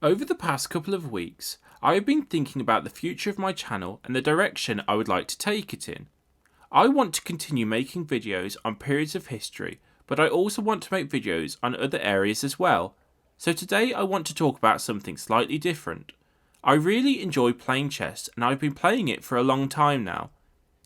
Over the past couple of weeks, I have been thinking about the future of my channel and the direction I would like to take it in. I want to continue making videos on periods of history, but I also want to make videos on other areas as well. So today I want to talk about something slightly different. I really enjoy playing chess and I've been playing it for a long time now.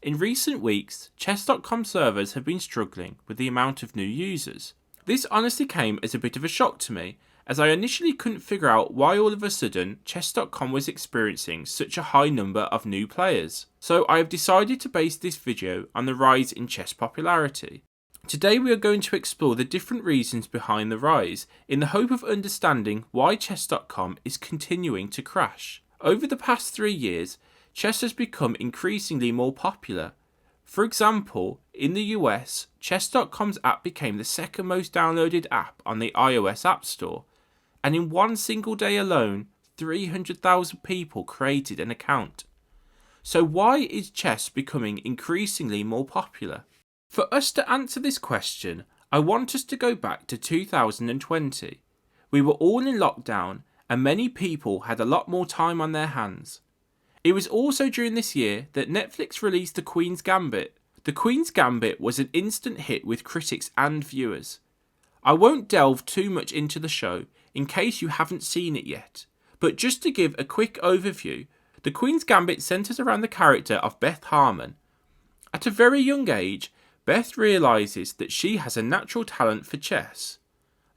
In recent weeks, chess.com servers have been struggling with the amount of new users. This honestly came as a bit of a shock to me, as I initially couldn't figure out why all of a sudden chess.com was experiencing such a high number of new players. So I have decided to base this video on the rise in chess popularity. Today we are going to explore the different reasons behind the rise, in the hope of understanding why chess.com is continuing to crash. Over the past 3 years, chess has become increasingly more popular. For example, in the US, chess.com's app became the second most downloaded app on the iOS App Store, and in one single day alone, 300,000 people created an account. So why is chess becoming increasingly more popular? For us to answer this question, I want us to go back to 2020. We were all in lockdown and many people had a lot more time on their hands. It was also during this year that Netflix released The Queen's Gambit. The Queen's Gambit was an instant hit with critics and viewers. I won't delve too much into the show in case you haven't seen it yet, but just to give a quick overview, The Queen's Gambit centres around the character of Beth Harmon. At a very young age, Beth realises that she has a natural talent for chess.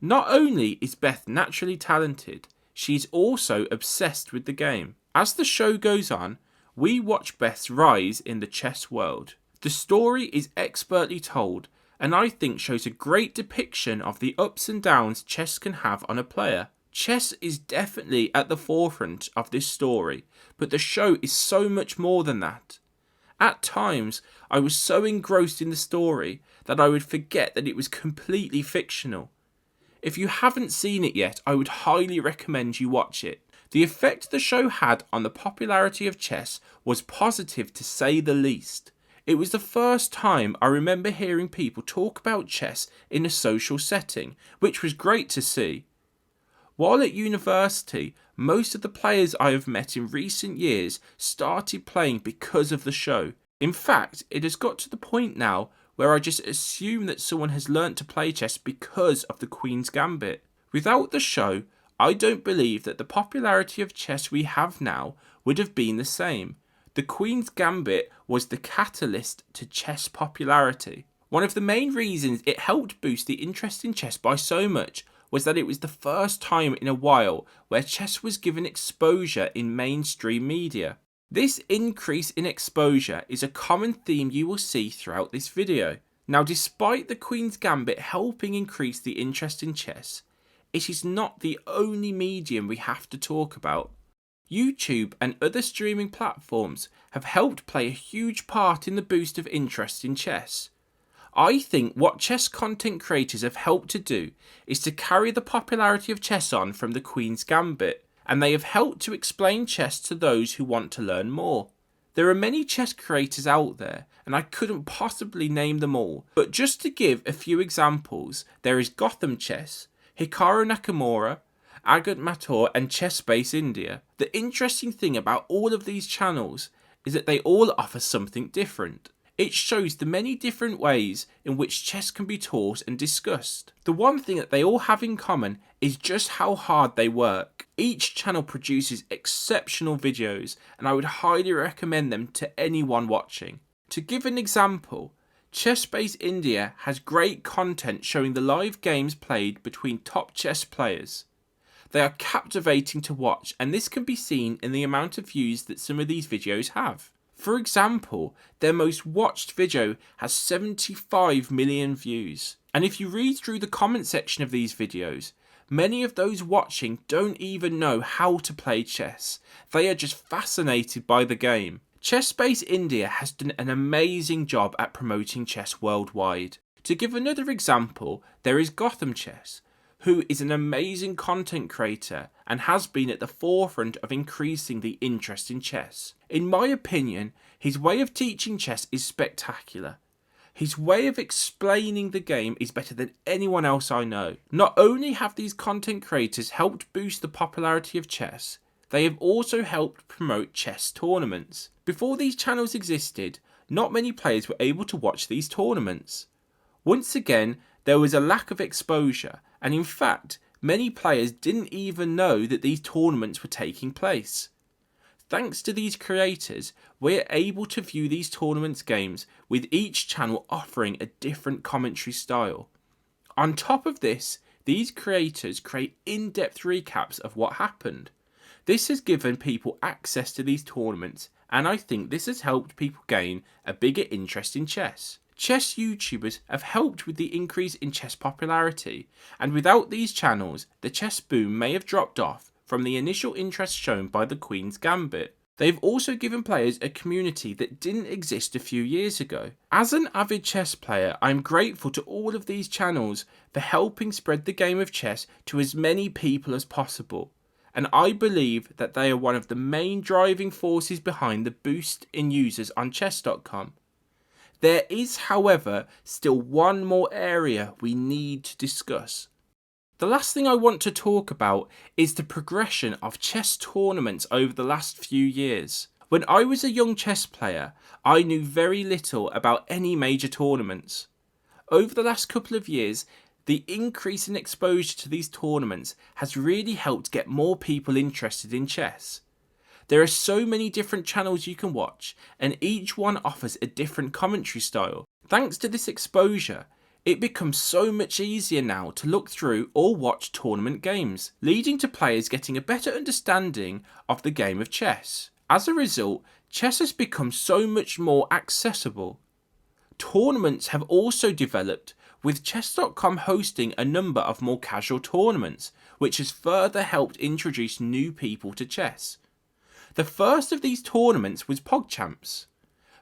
Not only is Beth naturally talented, she's also obsessed with the game. As the show goes on, we watch Beth's rise in the chess world. The story is expertly told, and I think shows a great depiction of the ups and downs chess can have on a player. Chess is definitely at the forefront of this story, but the show is so much more than that. At times, I was so engrossed in the story that I would forget that it was completely fictional. If you haven't seen it yet, I would highly recommend you watch it. The effect the show had on the popularity of chess was positive to say the least. It was the first time I remember hearing people talk about chess in a social setting, which was great to see. While at university, most of the players I have met in recent years started playing because of the show. In fact, it has got to the point now where I just assume that someone has learnt to play chess because of the Queen's Gambit. Without the show, I don't believe that the popularity of chess we have now would have been the same. The Queen's Gambit was the catalyst to chess popularity. One of the main reasons it helped boost the interest in chess by so much was that it was the first time in a while where chess was given exposure in mainstream media. This increase in exposure is a common theme you will see throughout this video. Now, despite the Queen's Gambit helping increase the interest in chess, it is not the only medium we have to talk about. YouTube and other streaming platforms have helped play a huge part in the boost of interest in chess. I think what chess content creators have helped to do is to carry the popularity of chess on from the Queen's Gambit, and they have helped to explain chess to those who want to learn more. There are many chess creators out there, and I couldn't possibly name them all, but just to give a few examples, there is Gotham Chess, Hikaru Nakamura, Agat Mator and ChessBase India. The interesting thing about all of these channels is that they all offer something different. It shows the many different ways in which chess can be taught and discussed. The one thing that they all have in common is just how hard they work. Each channel produces exceptional videos, and I would highly recommend them to anyone watching. To give an example, ChessBase India has great content showing the live games played between top chess players. They are captivating to watch, and this can be seen in the amount of views that some of these videos have. For example, their most watched video has 75 million views. And if you read through the comment section of these videos, many of those watching don't even know how to play chess. They are just fascinated by the game. ChessBase India has done an amazing job at promoting chess worldwide. To give another example, there is Gotham Chess, who is an amazing content creator and has been at the forefront of increasing the interest in chess. In my opinion, his way of teaching chess is spectacular. His way of explaining the game is better than anyone else I know. Not only have these content creators helped boost the popularity of chess, they have also helped promote chess tournaments. Before these channels existed, not many players were able to watch these tournaments. Once again, there was a lack of exposure, and in fact, many players didn't even know that these tournaments were taking place. Thanks to these creators, we're able to view these tournaments games with each channel offering a different commentary style. On top of this, these creators create in-depth recaps of what happened. This has given people access to these tournaments, and I think this has helped people gain a bigger interest in chess. Chess YouTubers have helped with the increase in chess popularity, and without these channels, the chess boom may have dropped off from the initial interest shown by the Queen's Gambit. They've also given players a community that didn't exist a few years ago. As an avid chess player, I'm grateful to all of these channels for helping spread the game of chess to as many people as possible. And I believe that they are one of the main driving forces behind the boost in users on chess.com. There is, however, still one more area we need to discuss. The last thing I want to talk about is the progression of chess tournaments over the last few years. When I was a young chess player, I knew very little about any major tournaments. Over the last couple of years, the increase in exposure to these tournaments has really helped get more people interested in chess. There are so many different channels you can watch, and each one offers a different commentary style. Thanks to this exposure, it becomes so much easier now to look through or watch tournament games, leading to players getting a better understanding of the game of chess. As a result, chess has become so much more accessible. Tournaments have also developed, with chess.com hosting a number of more casual tournaments, which has further helped introduce new people to chess. The first of these tournaments was PogChamps.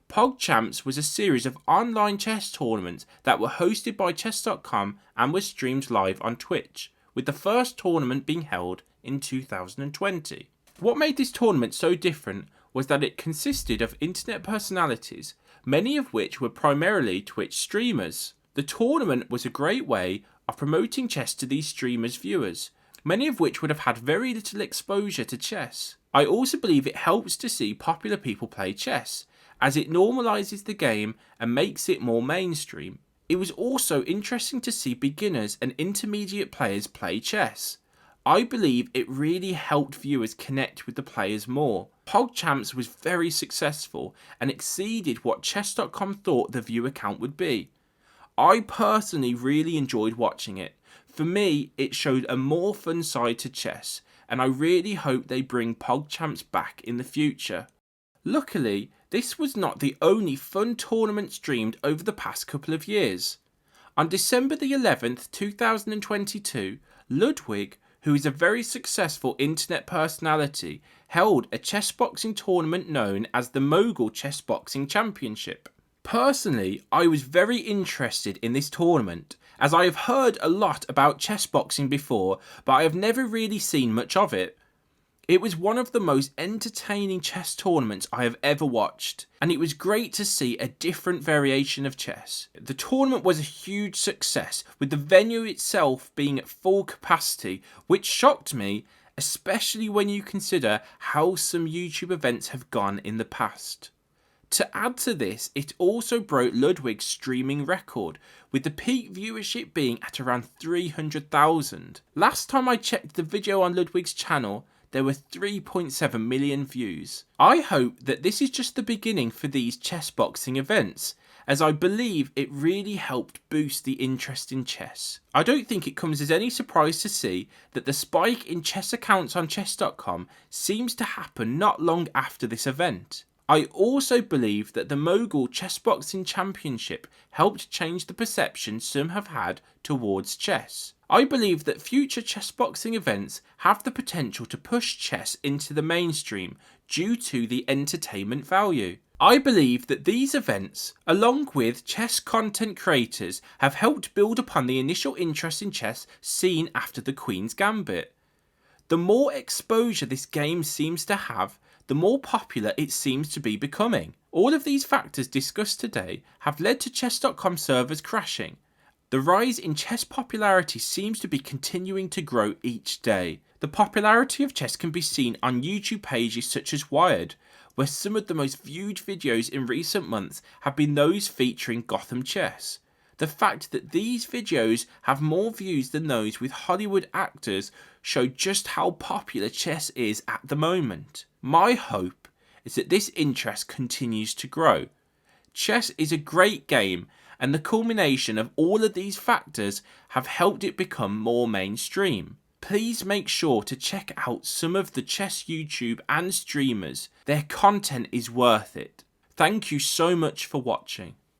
PogChamps was a series of online chess tournaments that were hosted by chess.com and were streamed live on Twitch, with the first tournament being held in 2020. What made this tournament so different was that it consisted of internet personalities, many of which were primarily Twitch streamers. The tournament was a great way of promoting chess to these streamers' viewers, many of which would have had very little exposure to chess. I also believe it helps to see popular people play chess, as it normalises the game and makes it more mainstream. It was also interesting to see beginners and intermediate players play chess. I believe it really helped viewers connect with the players more. PogChamps was very successful and exceeded what chess.com thought the viewer count would be. I personally really enjoyed watching it. For me, it showed a more fun side to chess, and I really hope they bring PogChamps back in the future. Luckily, this was not the only fun tournament streamed over the past couple of years. On December the 11th, 2022, Ludwig, who is a very successful internet personality, held a chess boxing tournament known as the Mogul Chess Boxing Championship. Personally, I was very interested in this tournament, as I have heard a lot about chess boxing before, but I have never really seen much of it. It was one of the most entertaining chess tournaments I have ever watched, and it was great to see a different variation of chess. The tournament was a huge success, with the venue itself being at full capacity, which shocked me, especially when you consider how some YouTube events have gone in the past. To add to this, it also broke Ludwig's streaming record, with the peak viewership being at around 300,000. Last time I checked the video on Ludwig's channel, there were 3.7 million views. I hope that this is just the beginning for these chess boxing events, as I believe it really helped boost the interest in chess. I don't think it comes as any surprise to see that the spike in chess accounts on chess.com seems to happen not long after this event. I also believe that the Mogul Chess Boxing Championship helped change the perception some have had towards chess. I believe that future chess boxing events have the potential to push chess into the mainstream due to the entertainment value. I believe that these events, along with chess content creators, have helped build upon the initial interest in chess seen after the Queen's Gambit. The more exposure this game seems to have, the more popular it seems to be becoming. All of these factors discussed today have led to chess.com servers crashing. The rise in chess popularity seems to be continuing to grow each day. The popularity of chess can be seen on YouTube pages such as Wired, where some of the most viewed videos in recent months have been those featuring Gotham Chess. The fact that these videos have more views than those with Hollywood actors show just how popular chess is at the moment. My hope is that this interest continues to grow. Chess is a great game, and the culmination of all of these factors have helped it become more mainstream. Please make sure to check out some of the chess YouTube and streamers. Their content is worth it. Thank you so much for watching.